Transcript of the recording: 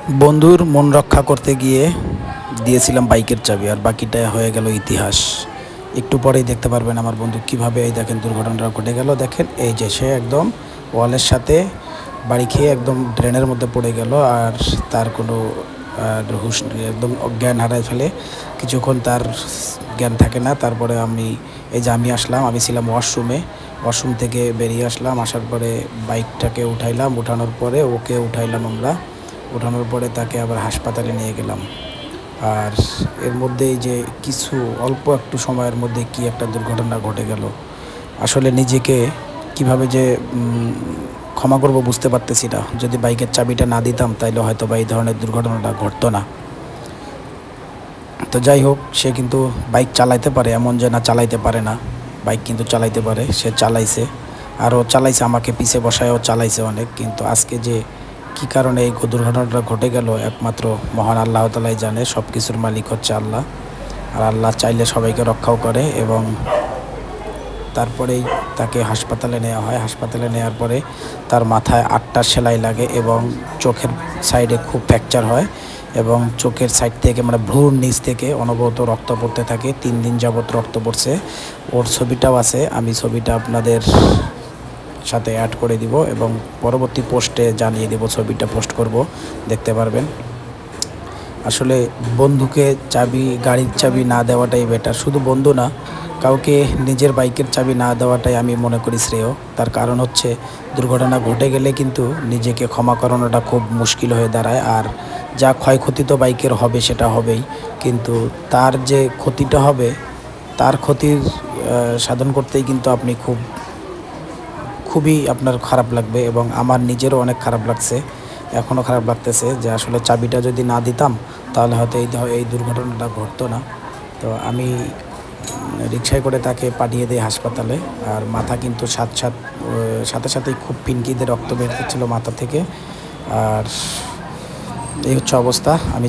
বন্ধুর মন রক্ষা করতে গিয়ে দিয়েছিলাম বাইকের চাবি, আর বাকিটা হয়ে গেল ইতিহাস। একটু পরেই দেখতে পারবেন আমার বন্ধু কিভাবে, এই দেখেন দুর্ঘটনাটা ঘটে গেল। দেখেন এই যে সে একদম ওয়ালের সাথে বাড়ি খেয়ে একদম ড্রেনের মধ্যে পড়ে গেল, আর তার কোনো হুশ নেই, একদম জ্ঞান হারায় ফেলে। কিছুক্ষণ তার জ্ঞান থাকে না। তারপরে আমি আসলাম, আমি ছিলাম ওয়াশরুম থেকে বেরিয়ে আসলাম। আসার পরে বাইকটাকে উঠাইলাম, উঠানোর পরে ওকে উঠাইলাম আমরা। ওঠানোর পরে তাকে আবার হাসপাতালে নিয়ে গেলাম। আর এর মধ্যেই যে কিছু অল্প একটু সময়ের মধ্যে কি একটা দুর্ঘটনা ঘটে গেল। আসলে নিজেকে কিভাবে যে ক্ষমা করব বুঝতে পারতেছি না। যদি বাইকের চাবিটা না দিতাম তাইলে হয়তো বা এই ধরনের দুর্ঘটনাটা ঘটতো না। তো যাই হোক, সে কিন্তু বাইক চালাইতে পারে, এমন যে না চালাইতে পারে না। বাইক কিন্তু চালাইতে পারে, সে চালাইছে। আরও চালাইছে, আমাকে পিছে বসায়ও চালাইছে অনেক। কিন্তু আজকে যে কী কারণে এই দুর্ঘটনাটা ঘটে গেল, একমাত্র মহান আল্লাহ তাআলাই জানে। সব কিছুর মালিক হচ্ছে আল্লাহ। আর আল্লাহ চাইলে সবাইকে রক্ষাও করে। এবং তারপরেই তাকে হাসপাতালে নেওয়া হয়। হাসপাতালে নেওয়ার পরে তার মাথায় 8টা সেলাই লাগে এবং চোখের সাইডে খুব ফ্র্যাকচার হয়, এবং চোখের সাইড থেকে মানে ভ্রুর নিচ থেকে অনবরত রক্ত পড়তে থাকে। 3 দিন যাবৎ রক্ত পড়ছে। ওর ছবিটাও আছে, আমি ছবিটা আপনাদের সাথে অ্যাড করে দিব এবং পরবর্তী পোস্টে জানিয়ে দেব, ছবিটা পোস্ট করব, দেখতে পারবেন। আসলে বন্ধুকে গাড়ির চাবি না দেওয়াটাই বেটার। শুধু বন্ধু না, কাউকে নিজের বাইকের চাবি না দেওয়াটাই আমি মনে করি শ্রেয়। তার কারণ হচ্ছে, দুর্ঘটনা ঘটে গেলে কিন্তু নিজেকে ক্ষমা করানোটা খুব মুশকিল হয়ে দাঁড়ায়। আর যা ক্ষয়ক্ষতি তো বাইকের হবে, সেটা হবেই। কিন্তু তার যে ক্ষতিটা হবে, তার ক্ষতির সাধন করতেই কিন্তু আপনি খুবই আপনার খারাপ লাগবে, এবং আমার নিজেরও অনেক খারাপ লাগছে। এখনও খারাপ লাগতেছে যে আসলে চাবিটা যদি না দিতাম তাহলে হয়তো এই দুর্ঘটনাটা ঘটতো না। তো আমি রিকশায় করে তাকে পাঠিয়ে দিই হাসপাতালে। আর মাথা কিন্তু সাথে সাথেই খুব পিনকিতে রক্ত বের হচ্ছিল মাথা থেকে। আর এই হচ্ছে অবস্থা। আমি